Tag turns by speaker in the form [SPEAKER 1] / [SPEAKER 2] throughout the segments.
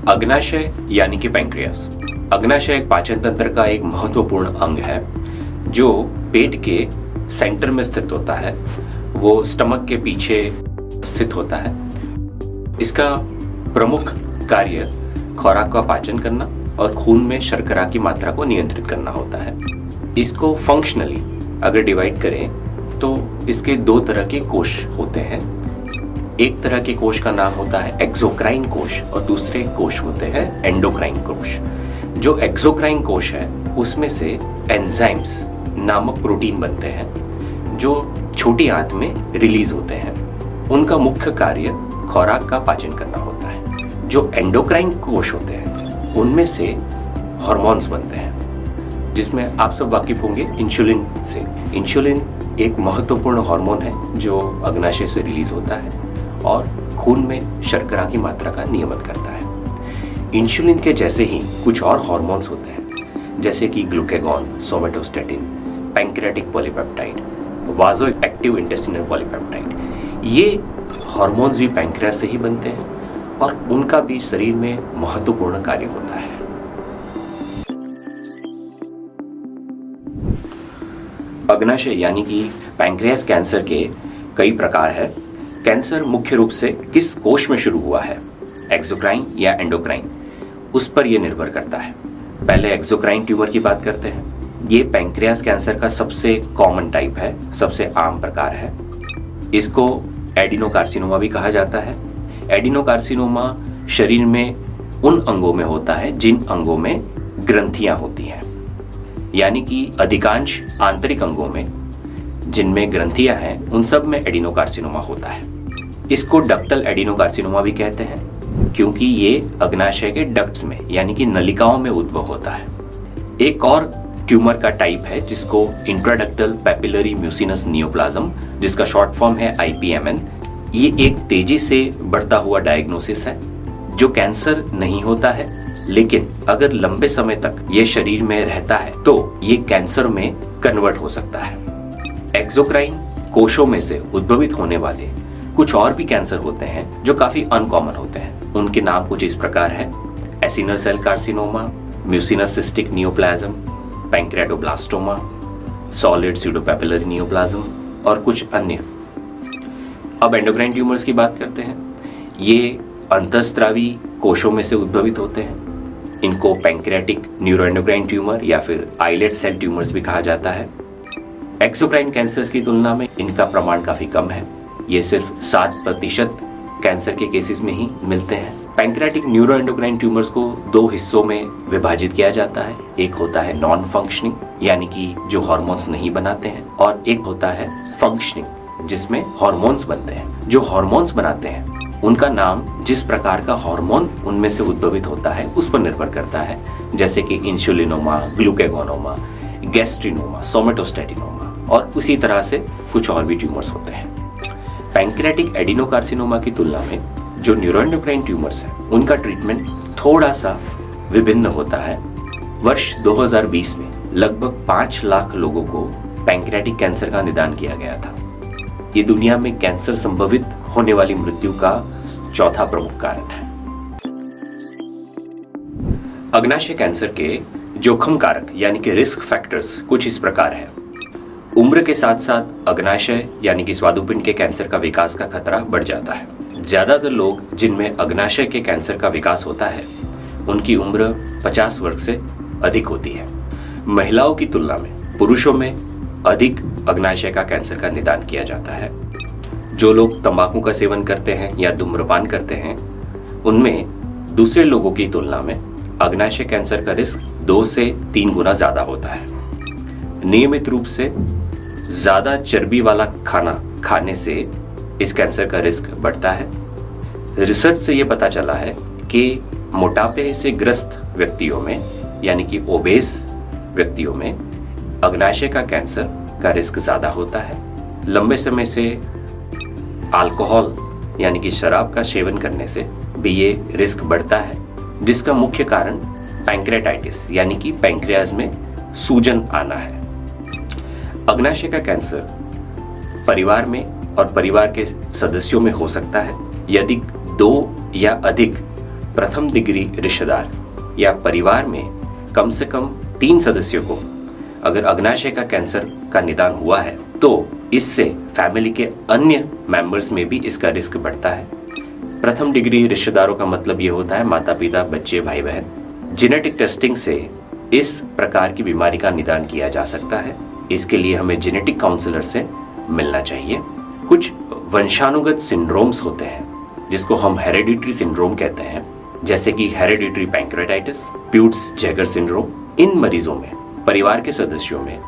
[SPEAKER 1] अग्नाशय यानी कि पैंक्रियास। अग्नाशय एक पाचन तंत्र का एक महत्वपूर्ण अंग है जो पेट के सेंटर में स्थित होता है। वो स्टमक के पीछे स्थित होता है। इसका प्रमुख कार्य खुराक का पाचन करना और खून में शर्करा की मात्रा को नियंत्रित करना होता है। इसको फंक्शनली अगर डिवाइड करें तो इसके दो तरह के कोश होते हैं। एक तरह के कोश का नाम होता है एक्सोक्राइन कोश और दूसरे कोश होते हैं एंडोक्राइन कोश। जो एक्सोक्राइन कोश है उसमें से एंजाइम्स नामक प्रोटीन बनते हैं जो छोटी आंत में रिलीज होते हैं। उनका मुख्य कार्य खुराक का पाचन करना होता है। जो एंडोक्राइन कोश होते हैं उनमें से हार्मोन्स बनते हैं जिसमें आप सब वाकिफ होंगे इंसुलिन से। इंसुलिन एक महत्वपूर्ण हार्मोन है जो अग्नाशय से रिलीज होता है और खून में शर्करा की मात्रा का नियमन करता है। इंसुलिन के जैसे ही कुछ और हार्मोन्स होते हैं जैसे कि glucagon, somatostatin, pancreatic polypeptide, vasoactive intestinal polypeptide. ये हार्मोन्स भी पैंक्रियास से ही बनते हैं और उनका भी शरीर में महत्वपूर्ण कार्य होता है। अग्नाशय यानी कि पैंक्रियास कैंसर के कई प्रकार हैं। कैंसर मुख्य रूप से किस कोश में शुरू हुआ है, एक्सोक्राइन या एंडोक्राइन, उस पर यह निर्भर करता है। पहले एक्सोक्राइन ट्यूमर की बात करते हैं। ये पैंक्रियास कैंसर का सबसे कॉमन टाइप है, सबसे आम प्रकार है। इसको एडिनोकार्सिनोमा भी कहा जाता है। एडिनोकार्सिनोमा शरीर में उन अंगों में होता है जिन अंगों में ग्रंथियां होती हैं, यानी कि अधिकांश आंतरिक अंगों में जिनमें ग्रंथियां हैं उन सब में एडिनोकार्सिनोमा होता है। इसको डक्टल एडिनोकार्सिनोमा भी कहते हैं क्योंकि ये अग्नाशय के डक्ट्स में यानी कि नलिकाओं में उद्भव होता है। एक और ट्यूमर का टाइप है जिसको इंट्राडक्टल पैपिलरी म्यूसिनस नियोप्लाज्म, जिसका शॉर्ट फॉर्म है IPMN। ये एक तेजी से बढ़ता हुआ डायग्नोसिस है जो कैंसर नहीं होता है, लेकिन अगर लंबे समय तक ये शरीर में रहता है तो ये कैंसर में कन्वर्ट हो सकता है। एक्सोक्राइन कोशों में से उद्भवित होने वाले कुछ और भी कैंसर होते हैं जो काफी अनकॉमन होते हैं। उनके नाम कुछ इस प्रकार है: acinar cell carcinoma, mucinous cystic neoplasm, pancreatoblastoma, solid pseudopapillary neoplasm और कुछ अन्य। अब एंडोक्राइन ट्यूमर्स की बात करते हैं। ये अंतःस्रावी कोशों में से उद्भवित होते हैं। इनको पैंक्रियाटिक न्यूरोएंडोक्राइन ट्यूमर या फिर आइलेट सेल ट्यूमर्स भी कहा जाता है। एक्सोक्राइन कैंसर्स की तुलना में इनका प्रमाण काफी कम है। ये सिर्फ 7% कैंसर के केसेस में ही मिलते हैं। पैंक्रियाटिक न्यूरोएंडोक्राइन ट्यूमर्स को दो हिस्सों में विभाजित किया जाता है। एक होता है नॉन फंक्शनिंग यानी कि जो हार्मोन्स नहीं बनाते हैं, और एक होता है फंक्शनिंग जिसमें हार्मोन्स बनते हैं। जो हार्मोन्स बनाते हैं उनका नाम जिस प्रकार का हार्मोन उनमें से उद्भवित होता है उस पर निर्भर करता है, जैसे कि इंसुलिनोमा, ग्लूकागोनोमा, गैस्ट्रिनोमा, सोमेटोस्टेटिनोमा और उसी तरह से कुछ और भी ट्यूमर्स होते हैं। पैंक्रियाटिक एडिनोकार्सिनोमा की तुलना में जो न्यूरोएंडोक्राइन ट्यूमर्स हैं उनका ट्रीटमेंट थोड़ा सा विभिन्न होता है। वर्ष 2020 में लगभग 5 लाख लोगों को पैंक्रियाटिक कैंसर का निदान किया गया था। ये दुनिया में कैंसर संभवित होने वाली मृत्यु का चौथा प्रमुख कारण है। अग्नाशय कैंसर के जोखिम कारक यानी कि रिस्क फैक्टर्स कुछ इस प्रकार है। उम्र के साथ साथ अग्नाशय यानी कि स्वादुपिंड के कैंसर का विकास का खतरा बढ़ जाता है। ज्यादातर लोग जिनमें अग्नाशय के कैंसर का विकास होता है उनकी उम्र 50 वर्ष से अधिक होती है। महिलाओं की तुलना में पुरुषों में अधिक अग्नाशय का कैंसर का निदान किया जाता है। जो लोग तंबाकू का सेवन करते हैं या धूम्रपान करते हैं उनमें दूसरे लोगों की तुलना में अग्नाशय कैंसर का रिस्क 2 से 3 गुना ज्यादा होता है। नियमित रूप से ज्यादा चर्बी वाला खाना खाने से इस कैंसर का रिस्क बढ़ता है। रिसर्च से यह पता चला है कि मोटापे से ग्रस्त व्यक्तियों में यानी कि ओबेस व्यक्तियों में अग्नाशय का कैंसर का रिस्क ज्यादा होता है। लंबे समय से अल्कोहल यानी कि शराब का सेवन करने से भी ये रिस्क बढ़ता है, जिसका मुख्य कारण पैंक्रेटाइटिस यानी कि पैंक्रियाज में सूजन आना है। अग्नाशय का कैंसर परिवार में और परिवार के सदस्यों में हो सकता है यदि 2 या अधिक प्रथम डिग्री रिश्तेदार या परिवार में कम से कम 3 सदस्यों को अगर अग्नाशय का कैंसर का निदान हुआ है तो इससे फैमिली के अन्य मेंबर्स में भी इसका रिस्क बढ़ता है। प्रथम डिग्री रिश्तेदारों का मतलब ये होता है माता पिता, बच्चे, भाई बहन। जेनेटिक टेस्टिंग से इस प्रकार की बीमारी का निदान किया जा सकता है। इसके लिए हमें जेनेटिक काउंसलर से मिलना चाहिए। कुछ वंशानुगत सिंड्रोम्स होते हैं जिसको हम हेरेडिटरी सिंड्रोम कहते हैं, जैसे कि हेरेडिटरी पैंक्रेटाइटिस, प्यूट्स जैगर सिंड्रोम। इन मरीजों में परिवार के सदस्यों में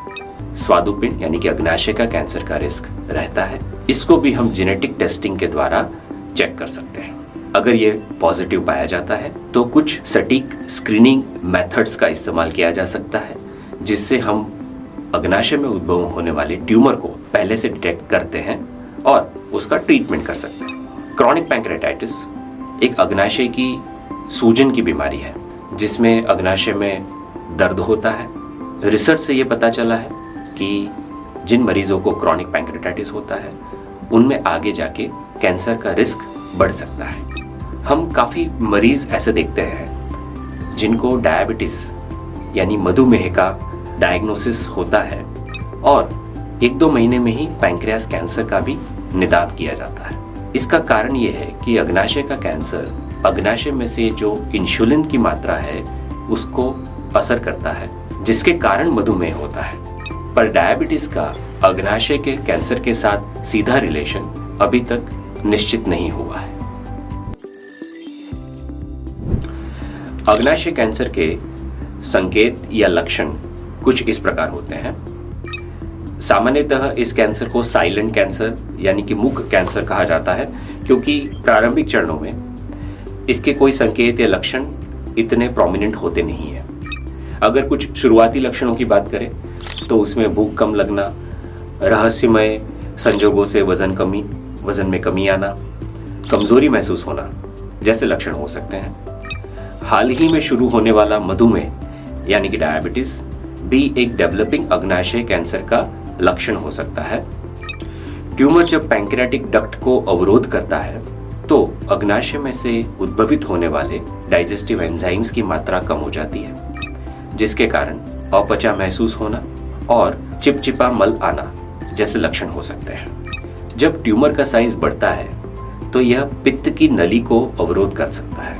[SPEAKER 1] स्वादुपिंड यानी कि अग्नाशय का कैंसर का रिस्क रहता है। इसको भी हम जेनेटिक टेस्टिंग के द्वारा चेक कर सकते हैं। अगर ये पॉजिटिव पाया जाता है तो कुछ सटीक स्क्रीनिंग मेथड्स का इस्तेमाल किया जा सकता है जिससे हम अग्नाशय में उद्भव होने वाले ट्यूमर को पहले से डिटेक्ट करते हैं और उसका ट्रीटमेंट कर सकते हैं। क्रॉनिक पैंक्रेटाइटिस एक अग्नाशय की सूजन की बीमारी है जिसमें अग्नाशय में दर्द होता है। रिसर्च से ये पता चला है कि जिन मरीजों को क्रॉनिक पैंक्रेटाइटिस होता है उनमें आगे जाके कैंसर का रिस्क बढ़ सकता है। हम काफ़ी मरीज ऐसे देखते हैं जिनको डायबिटीज़ यानी मधुमेह का डायग्नोसिस होता है और 1-2 महीने में ही पैंक्रियास कैंसर का भी निदान किया जाता है। इसका कारण ये है कि अग्नाशय का कैंसर अग्नाशय में से जो इंसुलिन की मात्रा है उसको असर करता है, जिसके कारण मधुमेह होता है। पर डायबिटीज का अग्नाशय के कैंसर के साथ सीधा रिलेशन अभी तक निश्चित नहीं हुआ है। अग्नाशय कैंसर के संकेत या लक्षण कुछ इस प्रकार होते हैं। सामान्यतः इस कैंसर को साइलेंट कैंसर यानी कि मूक कैंसर कहा जाता है क्योंकि प्रारंभिक चरणों में इसके कोई संकेत या लक्षण इतने प्रोमिनेंट होते नहीं हैं। अगर कुछ शुरुआती लक्षणों की बात करें तो उसमें भूख कम लगना, रहस्यमय संजोगों से वजन में कमी आना, कमजोरी महसूस होना जैसे लक्षण हो सकते हैं। हाल ही में शुरू होने वाला मधुमेह यानी कि डायबिटीज भी एक डेवलपिंग अग्नाशय कैंसर का लक्षण हो सकता है। ट्यूमर जब पैंक्रियाटिक डक्ट को अवरोध करता है तो अग्नाशय में से उद्भवित होने वाले डाइजेस्टिव एंजाइम्स की मात्रा कम हो जाती है, जिसके कारण अपचा महसूस होना और चिपचिपा मल आना जैसे लक्षण हो सकते हैं। जब ट्यूमर का साइज बढ़ता है तो यह पित्त की नली को अवरोध कर सकता है,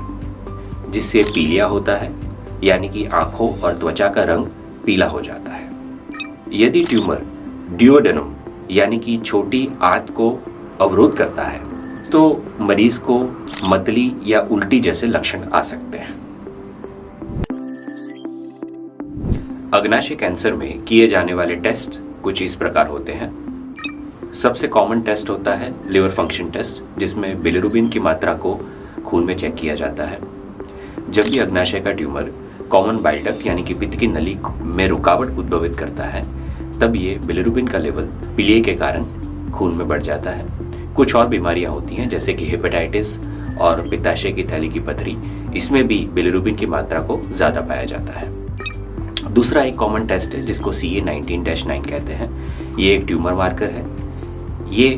[SPEAKER 1] जिससे पीलिया होता है यानी कि आंखों और त्वचा का रंग पीला हो जाता है। यदि ट्यूमर ड्यूओडेनम यानी कि छोटी आंत को अवरोध करता है तो मरीज को मतली या उल्टी जैसे लक्षण आ सकते हैं। अग्नाशय कैंसर में किए जाने वाले टेस्ट कुछ इस प्रकार होते हैं। सबसे कॉमन टेस्ट होता है लिवर फंक्शन टेस्ट, जिसमें बिलिरुबिन की मात्रा को खून में चेक किया जाता है। जब भी अग्नाशय का ट्यूमर कॉमन बाइल डक्ट यानी कि पित्त की नली में रुकावट उद्भवित करता है तब ये बिलिरुबिन का लेवल पीलिया के कारण खून में बढ़ जाता है। कुछ और बीमारियां होती हैं जैसे कि हेपेटाइटिस और पित्ताशय की थैली की पथरी, इसमें भी बिलिरुबिन की मात्रा को ज़्यादा पाया जाता है। दूसरा एक कॉमन टेस्ट है जिसको CA19-9 कहते हैं। ये एक ट्यूमर मार्कर है। ये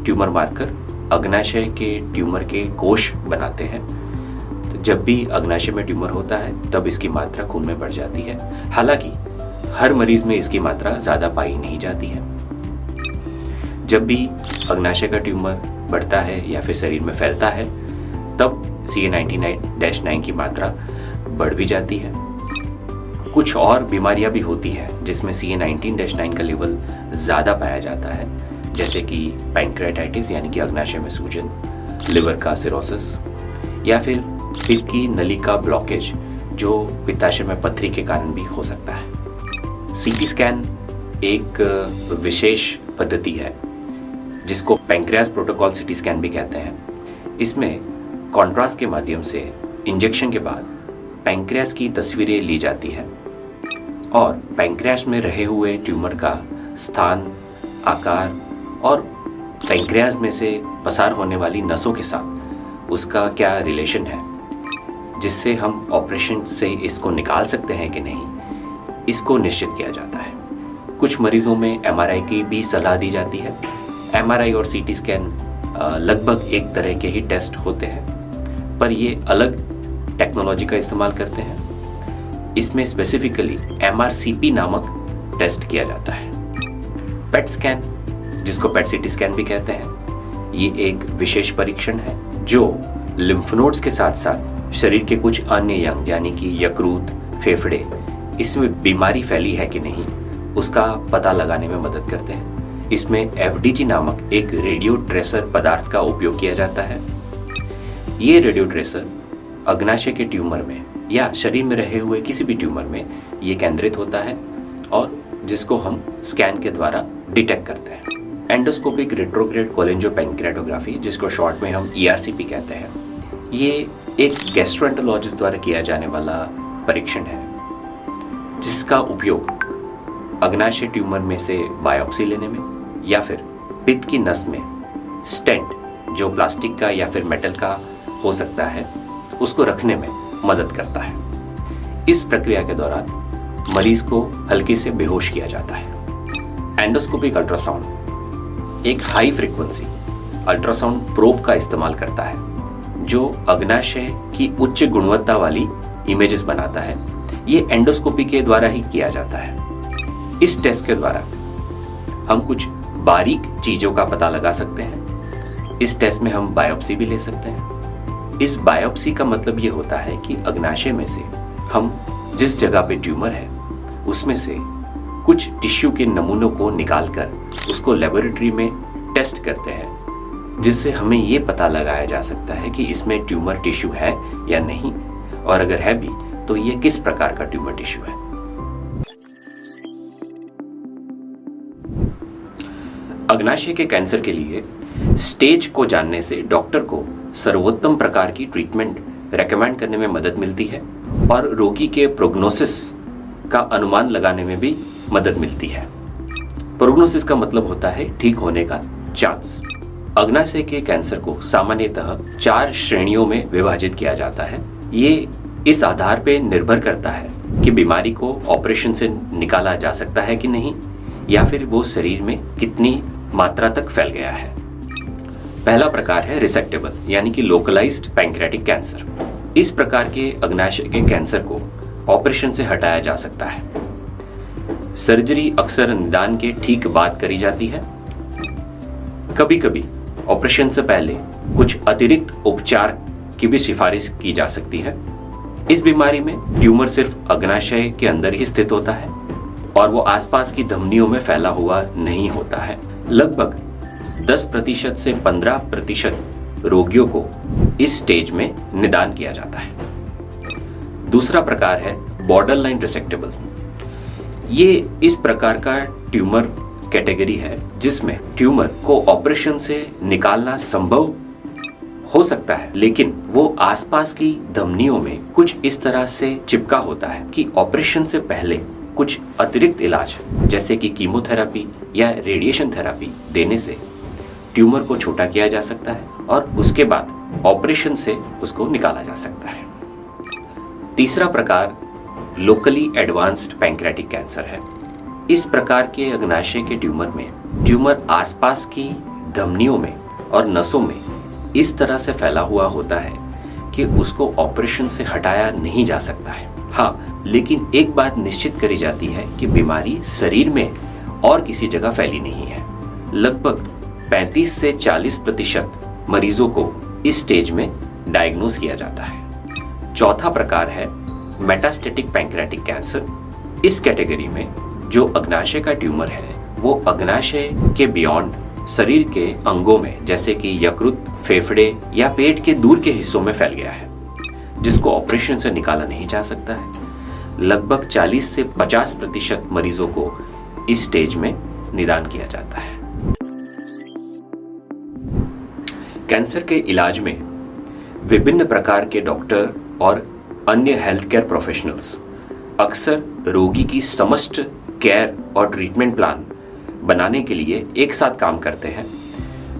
[SPEAKER 1] ट्यूमर मार्कर अग्नाशय के ट्यूमर के कोष बनाते हैं। तो जब भी अग्नाशय में ट्यूमर होता है तब इसकी मात्रा खून में बढ़ जाती है। हालांकि हर मरीज में इसकी मात्रा ज़्यादा पाई नहीं जाती है। जब भी अग्नाशय का ट्यूमर बढ़ता है या फिर शरीर में फैलता है तब CA19-9 की मात्रा बढ़ भी जाती है। कुछ और बीमारियां भी होती हैं जिसमें CA19-9 का लेवल ज़्यादा पाया जाता है, जैसे कि पैंक्रेटाइटिस यानी कि अग्नाशय में सूजन, लिवर का सिरोसिस या फिर पित्त की नली का ब्लॉकेज जो पित्ताशय में पथरी के कारण भी हो सकता है। CT स्कैन एक विशेष पद्धति है जिसको पैंक्रियास प्रोटोकॉल CT स्कैन भी कहते हैं। इसमें कॉन्ट्रास्ट के माध्यम से इंजेक्शन के बाद पैंक्रियास की तस्वीरें ली जाती है और पैंक्रियास में रहे हुए ट्यूमर का स्थान, आकार और पैंक्रियास में से पसार होने वाली नसों के साथ उसका क्या रिलेशन है, जिससे हम ऑपरेशन से इसको निकाल सकते हैं कि नहीं, इसको निश्चित किया जाता है। कुछ मरीजों में MRI की भी सलाह दी जाती है। MRI और CT स्कैन लगभग एक तरह के ही टेस्ट होते हैं, पर ये अलग टेक्नोलॉजी का इस्तेमाल करते हैं। इसमें स्पेसिफिकली MRCP नामक टेस्ट किया जाता है। पेट स्कैन, जिसको पेट सीटी स्कैन भी कहते हैं, ये एक विशेष परीक्षण है जो लिम्फ नोड्स के साथ साथ शरीर के कुछ अन्य अंग यानी कि यकृत, फेफड़े, इसमें बीमारी फैली है कि नहीं उसका पता लगाने में मदद करते हैं। इसमें FDG नामक एक रेडियो ट्रेसर पदार्थ का उपयोग किया जाता है। ये रेडियो ट्रेसर अग्नाशय के ट्यूमर में या शरीर में रहे हुए किसी भी ट्यूमर में ये केंद्रित होता है और जिसको हम स्कैन के द्वारा डिटेक्ट करते हैं। एंडोस्कोपिक रेट्रोग्रेड कोलेंजोपैंक्रेटोग्राफी, जिसको शॉर्ट में हम ERCP कहते हैं, ये एक गैस्ट्रोएंटरोलॉजिस्ट द्वारा किया जाने वाला परीक्षण है जिसका उपयोग अग्नाशय ट्यूमर में से बायोप्सी लेने में या फिर पित्त की नस में स्टेंट, जो प्लास्टिक का या फिर मेटल का हो सकता है, उसको रखने में मदद करता है। इस प्रक्रिया के दौरान मरीज को हल्के से बेहोश किया जाता है। एंडोस्कोपिक अल्ट्रासाउंड एक हाई फ्रीक्वेंसी अल्ट्रासाउंड प्रोब का इस्तेमाल करता है जो अग्नाशय की उच्च गुणवत्ता वाली इमेजेस बनाता है। ये एंडोस्कोपी के द्वारा ही किया जाता है। इस टेस्ट के द्वारा हम कुछ बारीक चीजों का पता लगा सकते हैं। इस टेस्ट में हम बायोप्सी भी ले सकते हैं। इस बायोप्सी का मतलब ये होता है कि अग्नाशय में से हम जिस जगह पे ट्यूमर है उसमें से कुछ टिश्यू के नमूनों को निकालकर उसको लेबोरेटरी में टेस्ट करते हैं, जिससे हमें ये पता लगाया जा सकता है कि इसमें ट्यूमर टिश्यू है या नहीं, और अगर है भी तो ये किस प्रकार का ट्यूमर टिश्यू है। अग्नाशय के कैंसर के लिए स्टेज को जानने से डॉक्टर को सर्वोत्तम प्रकार की ट्रीटमेंट रेकमेंड करने में मदद मिलती है और रोगी के प्रोग्नोसिस का अनुमान लगाने में भी मदद मिलती है। प्रोग्नोसिस का मतलब होता है ठीक होने का चांस। अग्नाशय के कैंसर को सामान्यतः 4 श्रेणियों में विभाजित किया जाता है। ये इस आधार पर निर्भर करता है कि बीमारी को ऑपरेशन से निकाला जा सकता है कि नहीं, या फिर वो शरीर में कितनी मात्रा तक फैल गया है। पहला प्रकार है रिसेक्टेबल यानी कि लोकलाइज्ड पैंक्रियाटिक कैंसर। इस प्रकार के अग्नाशय के कैंसर को ऑपरेशन से हटाया जा सकता है। सर्जरी अक्सर निदान के ठीक बाद करी जाती है। कभी कभी ऑपरेशन से पहले कुछ अतिरिक्त उपचार की भी सिफारिश की जा सकती है। इस बीमारी में ट्यूमर सिर्फ अग्नाशय के अंदर ही स्थित होता है और वो आसपास की धमनियों में फैला हुआ नहीं होता है। लगभग 10% से 15% रोगियों को इस स्टेज में निदान किया जाता है। दूसरा प्रकार है बॉर्डरलाइन रिसेक्टेबल। ये इस प्रकार का ट्यूमर कैटेगरी है जिसमें ट्यूमर को ऑपरेशन से निकालना संभव हो सकता है, लेकिन वो आसपास की धमनियों में कुछ इस तरह से चिपका होता है कि ऑपरेशन से पहले कुछ अतिरिक्त इलाज जैसे कि कीमोथेरेपी या रेडिएशन थेरेपी देने से ट्यूमर को छोटा किया जा सकता है और उसके बाद ऑपरेशन से उसको निकाला जा सकता है। तीसरा प्रकार लोकली एडवांस्ड पैंक्रियाटिक कैंसर है। इस प्रकार के अग्नाशय के ट्यूमर में ट्यूमर आसपास की धमनियों में और नसों में इस तरह से फैला हुआ होता है कि उसको ऑपरेशन से हटाया नहीं जा सकता है। हाँ, लेकिन एक बात निश्चित करी जाती है कि बीमारी शरीर में और किसी जगह फैली नहीं है। लगभग 35 से 40% मरीजों को इस स्टेज में डायग्नोज किया जाता है। चौथा प्रकार है मेटास्टेटिक पैंक्रियाटिक कैंसर। इस कैटेगरी में जो अग्नाशय का ट्यूमर है वो अग्नाशय के बियॉन्ड शरीर के अंगों में जैसे कि यकृत, फेफड़े या पेट के दूर के हिस्सों में फैल गया है, जिसको ऑपरेशन से निकाला नहीं जा सकता है। लगभग 40 से 50% मरीजों को इस स्टेज में निदान किया जाता है। कैंसर के इलाज में विभिन्न प्रकार के डॉक्टर और अन्य हेल्थ केयर प्रोफेशनल्स अक्सर रोगी की समस्त केयर और ट्रीटमेंट प्लान बनाने के लिए एक साथ काम करते हैं,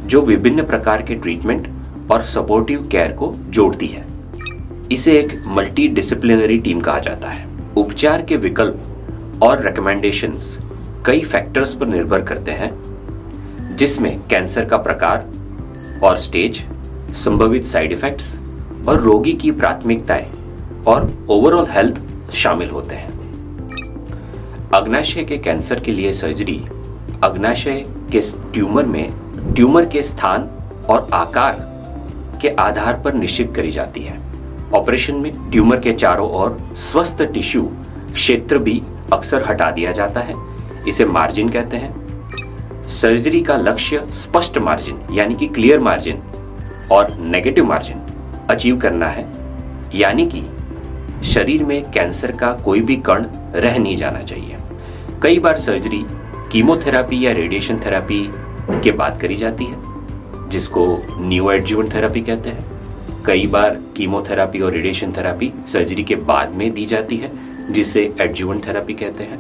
[SPEAKER 1] जो विभिन्न प्रकार के ट्रीटमेंट और सपोर्टिव केयर को जोड़ती है। इसे एक मल्टी डिसिप्लिनरी टीम कहा जाता है। उपचार के विकल्प और रिकमेंडेशंस कई फैक्टर्स पर निर्भर करते हैं, जिसमें कैंसर का प्रकार और स्टेज, संभावित साइड इफेक्ट्स और रोगी की प्राथमिकताएं और ओवरऑल हेल्थ शामिल होते हैं। अग्नाशय के कैंसर के लिए सर्जरी अग्नाशय के ट्यूमर के स्थान और आकार के आधार पर निश्चित करी जाती है। ऑपरेशन में ट्यूमर के चारों ओर स्वस्थ टिश्यू क्षेत्र भी अक्सर हटा दिया जाता है, इसे मार्जिन कहते हैं। सर्जरी का लक्ष्य स्पष्ट मार्जिन यानी कि क्लियर मार्जिन और नेगेटिव मार्जिन अचीव करना है, यानी कि शरीर में कैंसर का कोई भी कण रह नहीं जाना चाहिए। कई बार सर्जरी कीमोथेरेपी या रेडिएशन थेरेपी के बाद करी जाती है, जिसको नियोएडजुवेंट थेरेपी कहते हैं। कई बार कीमोथेरेपी और रेडिएशन थेरेपी सर्जरी के बाद में दी जाती है, जिसे एडजुवेंट थेरेपी कहते हैं।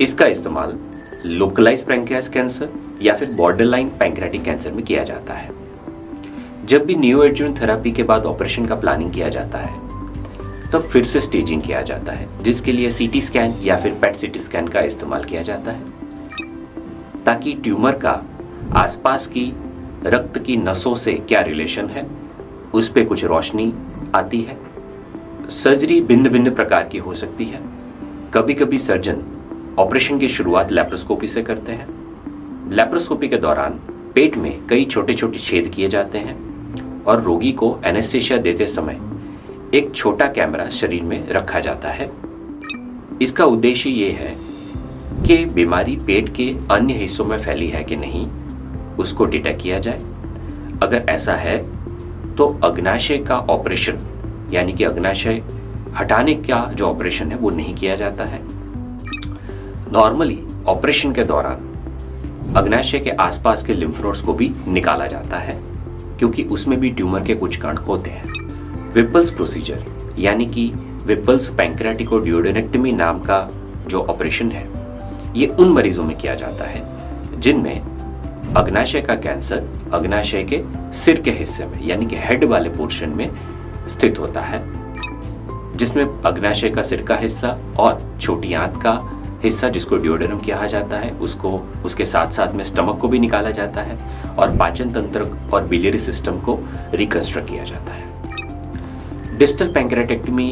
[SPEAKER 1] इसका इस्तेमाल लोकलाइज पैंक्रियास कैंसर या फिर बॉर्डरलाइन पैंक्रियाटिक कैंसर में किया जाता है। जब भी नियोएडजुवेंट थेरेपी के बाद ऑपरेशन का प्लानिंग किया जाता है, तब फिर से स्टेजिंग किया जाता है, जिसके लिए सीटी स्कैन या फिर पेट सीटी स्कैन का इस्तेमाल किया जाता है, ताकि ट्यूमर का आसपास की रक्त की नसों से क्या रिलेशन है उस पे कुछ रोशनी आती है। सर्जरी भिन्न भिन्न प्रकार की हो सकती है। कभी कभी सर्जन ऑपरेशन की शुरुआत लैप्रोस्कोपी से करते हैं। लैप्रोस्कोपी के दौरान पेट में कई छोटे छोटे छेद किए जाते हैं और रोगी को एनेस्थीसिया देते समय एक छोटा कैमरा शरीर में रखा जाता है। इसका उद्देश्य ये है कि बीमारी पेट के अन्य हिस्सों में फैली है कि नहीं, उसको डिटेक्ट किया जाए। अगर ऐसा है तो अग्नाशय का ऑपरेशन यानी कि अग्नाशय हटाने का जो ऑपरेशन है वो नहीं किया जाता है। नॉर्मली ऑपरेशन के दौरान अग्नाशय के आसपास के लिम्फ नोड्स को भी निकाला जाता है, क्योंकि उसमें भी ट्यूमर के कुछ कण होते हैं। विपल्स प्रोसीजर यानी कि विपल्स पैंक्रियाटिकोड्यूडेनेक्टमी नाम का जो ऑपरेशन है, ये उन मरीजों में किया जाता है जिनमें अग्नाशय का कैंसर अग्नाशय के सिर के हिस्से में यानी कि हेड वाले पोर्शन में स्थित होता है, जिसमें अग्नाशय का सिर का हिस्सा और छोटी आंत का हिस्सा, जिसको ड्यूडेनम कहा जाता है, उसको उसके साथ साथ में स्टमक को भी निकाला जाता है और पाचन तंत्र और बिलियरी सिस्टम को रिकंस्ट्रक्ट किया जाता है। डिस्टल पैंक्रियाटेक्टमी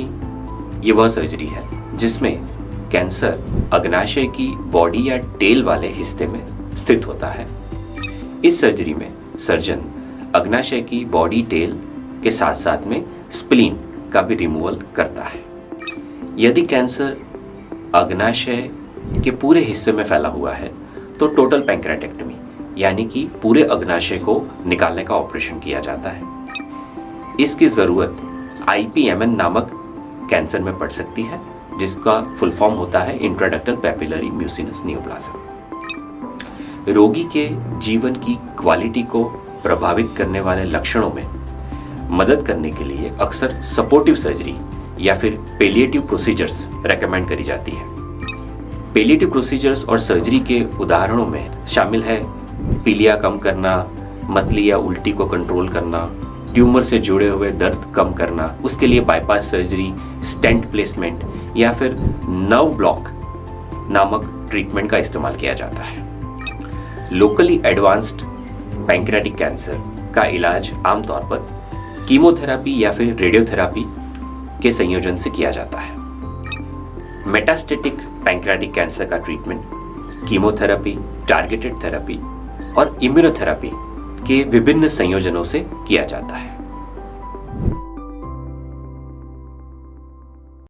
[SPEAKER 1] ये वह सर्जरी है जिसमें कैंसर अग्नाशय की बॉडी या टेल वाले हिस्से में स्थित होता है। इस सर्जरी में सर्जन अग्नाशय की बॉडी टेल के साथ साथ में स्प्लीन का भी रिमूवल करता है। यदि कैंसर अग्नाशय के पूरे हिस्से में फैला हुआ है तो टोटल पैंक्रियाटेक्टमी यानी कि पूरे अग्नाशय को निकालने का ऑपरेशन किया जाता है। इसकी ज़रूरत IPMN नामक कैंसर में पड़ सकती है, जिसका फुल फॉर्म होता है इंट्राडक्टल पैपिलरी म्यूसिनस नियोप्लाज्म। रोगी के जीवन की क्वालिटी को प्रभावित करने वाले लक्षणों में मदद करने के लिए अक्सर सपोर्टिव सर्जरी या फिर पेलिएटिव प्रोसीजर्स रेकमेंड करी जाती है। पेलिएटिव प्रोसीजर्स और सर्जरी के उदाहरणों में शामिल है पीलिया कम करना, मतली या उल्टी को कंट्रोल करना, ट्यूमर से जुड़े हुए दर्द कम करना, उसके लिए बाईपास सर्जरी, स्टेंट प्लेसमेंट या फिर नर्व ब्लॉक नामक ट्रीटमेंट का इस्तेमाल किया जाता है। लोकली एडवांस्ड पैंक्रियाटिक कैंसर का इलाज आमतौर पर कीमोथेरेपी या फिर रेडियोथेरेपी के संयोजन से किया जाता है। मेटास्टेटिक पैंक्रियाटिक कैंसर का ट्रीटमेंट कीमोथेरेपी, टारगेटेड थेरेपी और इम्यूनोथेरेपी के विभिन्न संयोजनों से किया जाता है।